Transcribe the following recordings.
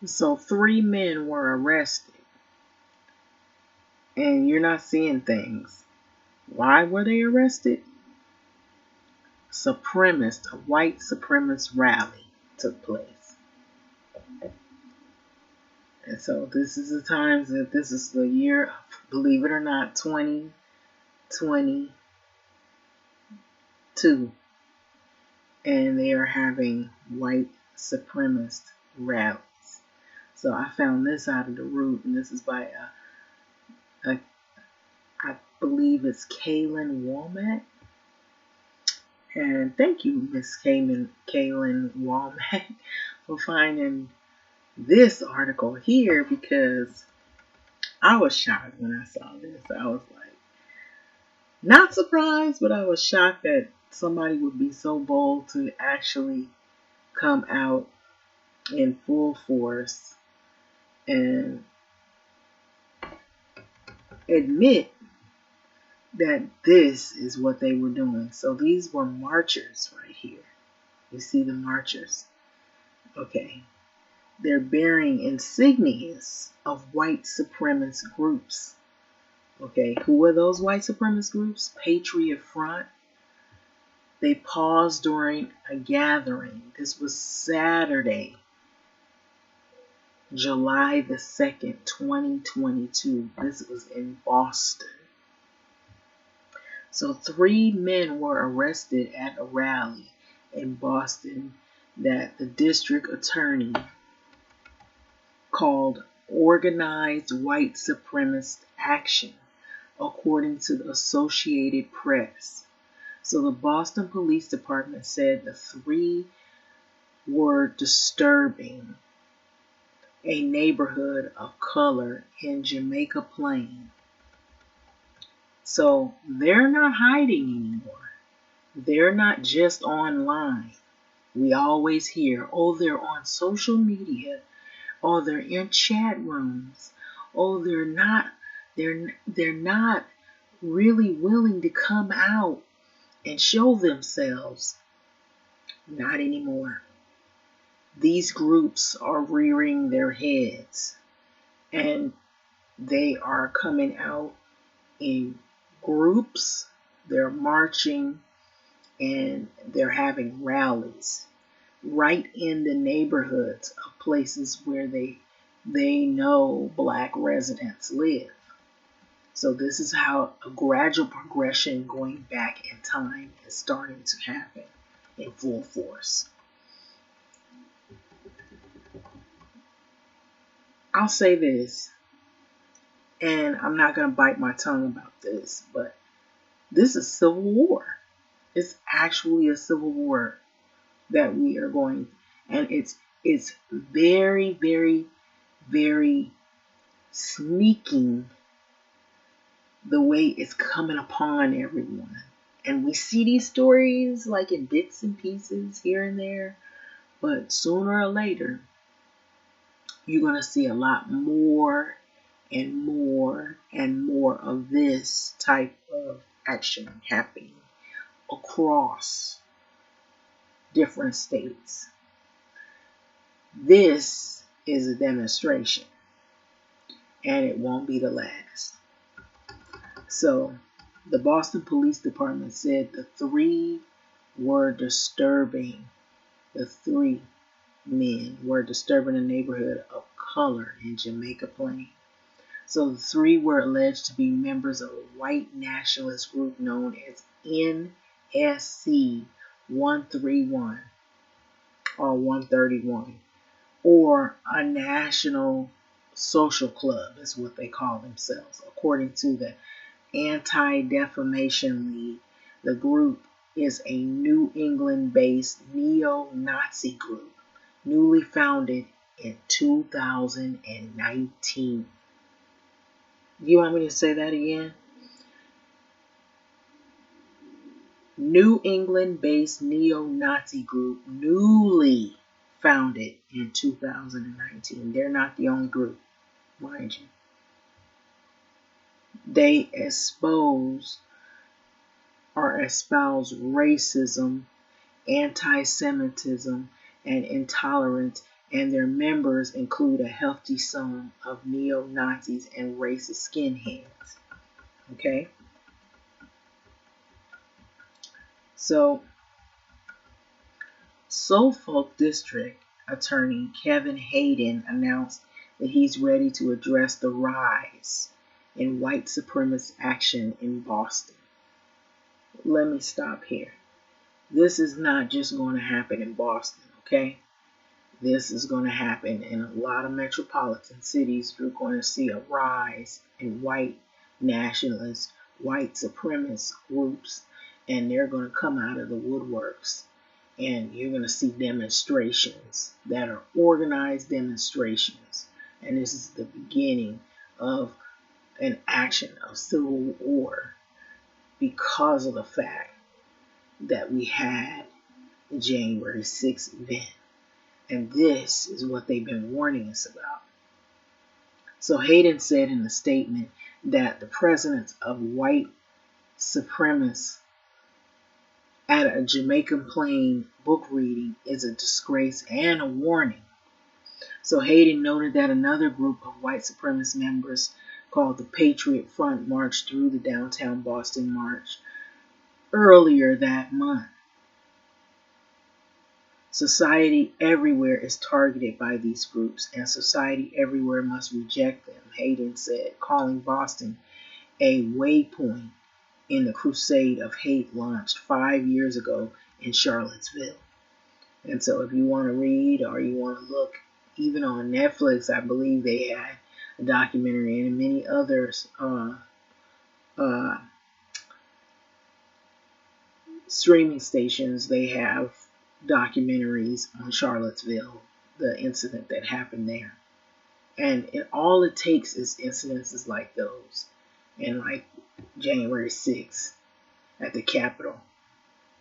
So 3 men were arrested, and you're not seeing things. Why were they arrested? A white supremacist rally took place. And so this is the times that this is the year, believe it or not, 2022. And they are having white supremacist rallies. So I found this out of the root, and this is by I believe it's Kayln Womack. And thank you, Miss Kayln Womack, for finding this article here, because I was shocked when I saw this. I was like, not surprised, but I was shocked that somebody would be so bold to actually come out in full force and admit that this is what they were doing. So these were marchers right here. You see the marchers. Okay. They're bearing insignias of white supremacist groups. Okay. Who are those white supremacist groups? Patriot Front. They paused during a gathering. This was Saturday, July the 2nd, 2022. This was in Boston. So 3 men were arrested at a rally in Boston that the district attorney called organized white supremacist action, according to the Associated Press. So the Boston Police Department said the 3 were disturbing a neighborhood of color in Jamaica Plain. So they're not hiding anymore. They're not just online. We always hear, oh, they're on social media, or they're in chat rooms, oh, they're not really willing to come out and show themselves. Not anymore. These groups are rearing their heads, and they are coming out in groups. They're marching, and they're having rallies right in the neighborhoods of places where they know black residents live. So this is how a gradual progression going back in time is starting to happen in full force. I'll say this, and I'm not going to bite my tongue about this, but this is civil war. It's actually a civil war that we are going, and it's very, very, very sneaking the way it's coming upon everyone. And we see these stories like in bits and pieces here and there, but sooner or later you're going to see a lot more and more and more of this type of action happening across different states. This is a demonstration, and it won't be the last. So the Boston Police Department said the 3 were disturbing. The 3 men were disturbing a neighborhood of color in Jamaica Plain. So the 3 were alleged to be members of a white nationalist group known as NSC 131 or 131, or a national social club is what they call themselves, according to the Anti-Defamation League. The group is a New England-based neo-Nazi group, newly founded in 2019. You want me to say that again? New England-based neo-Nazi group, newly founded in 2019. They're not the only group, mind you. They espouse racism, antisemitism, and intolerance and their members include a hefty sum of neo-Nazis and racist skinheads. Okay? So, Suffolk District Attorney Kevin Hayden announced that he's ready to address the rise in white supremacist action in Boston. Let me stop here. This is not just going to happen in Boston, okay? This is going to happen in a lot of metropolitan cities. You're going to see a rise in white nationalist, white supremacist groups, and they're going to come out of the woodworks. And you're going to see demonstrations that are organized demonstrations. And this is the beginning of an action of civil war because of the fact that we had the January 6th event. And this is what they've been warning us about. So Hayden said in the statement that the presence of white supremacists at a Jamaica Plain book reading is a disgrace and a warning. So Hayden noted that another group of white supremacist members called the Patriot Front marched through the downtown Boston March earlier that month. Society everywhere is targeted by these groups, and society everywhere must reject them, Hayden said, calling Boston a waypoint in the crusade of hate launched 5 years ago in Charlottesville. And so if you want to read or you want to look, even on Netflix, I believe they had a documentary, and many others streaming stations, they have documentaries on Charlottesville, the incident that happened there. And all it takes is incidences like those, and like January 6th at the Capitol,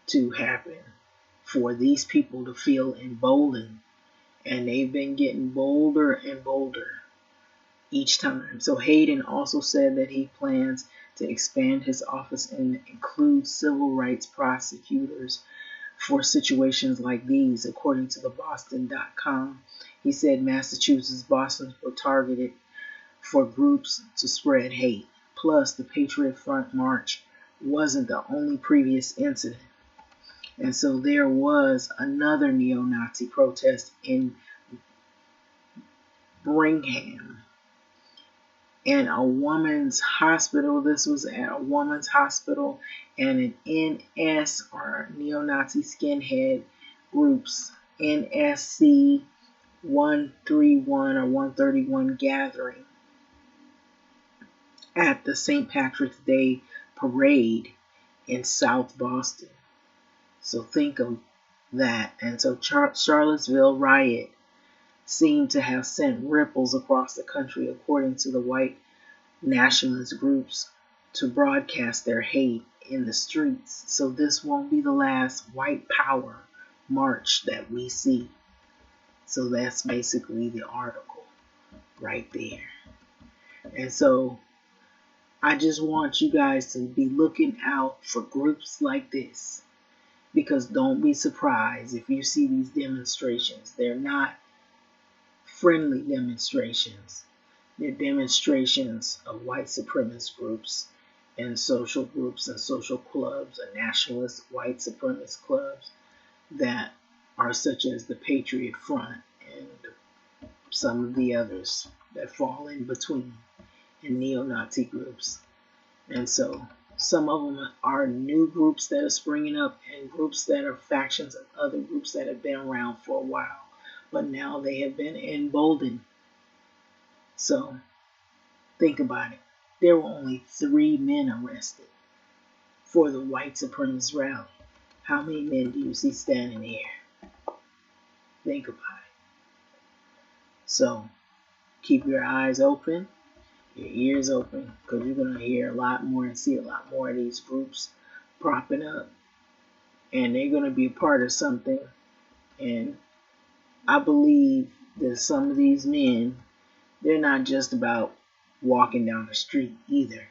to happen for these people to feel emboldened. And they've been getting bolder and bolder each time. So Hayden also said that he plans to expand his office and include civil rights prosecutors for situations like these, according to the Boston.com. He said Massachusetts, Boston were targeted for groups to spread hate. Plus, the Patriot Front March wasn't the only previous incident. And so there was another neo-Nazi protest in Birmingham, in a woman's hospital. This was at a woman's hospital, and an NS, or neo-Nazi skinhead groups, NSC 131 or 131 gathering at the St. Patrick's Day parade in South Boston. So think of that. And so Charlottesville riot seemed to have sent ripples across the country, according to the white nationalist groups, to broadcast their hate in the streets. So this won't be the last white power march that we see. So that's basically the article right there. And so I just want you guys to be looking out for groups like this, because don't be surprised if you see these demonstrations. They're not friendly demonstrations. They're demonstrations of white supremacist groups and social groups and social clubs and nationalist white supremacist clubs that are such as the Patriot Front and some of the others that fall in between, and neo-Nazi groups. And so some of them are new groups that are springing up, and groups that are factions of other groups that have been around for a while, but now they have been emboldened. So think about it. There were only 3 men arrested for the white supremacist rally. How many men do you see standing here? Think about it. So keep your eyes open, your ears open, because you're going to hear a lot more and see a lot more of these groups propping up. And they're going to be a part of something. And I believe that some of these men, they're not just about walking down the street either.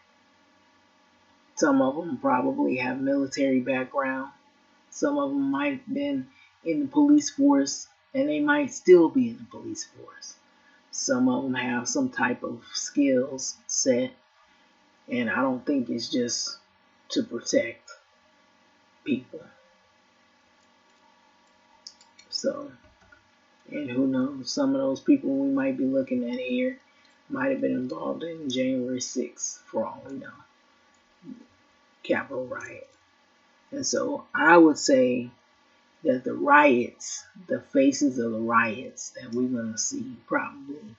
Some of them probably have military background. Some of them might have been in the police force And they might still be in the police force. Some of them have some type of skills set, and I don't think it's just to protect people. So, and who knows, some of those people we might be looking at here might have been involved in January 6th, for all we know. Capitol riot. And so I would say that the riots, the faces of the riots that we're going to see probably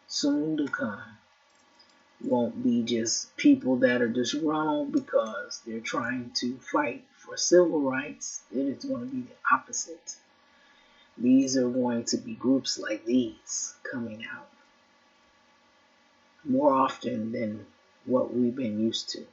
soon to come, won't be just people that are disgruntled because they're trying to fight for civil rights. It is going to be the opposite. These are going to be groups like these coming out more often than what we've been used to.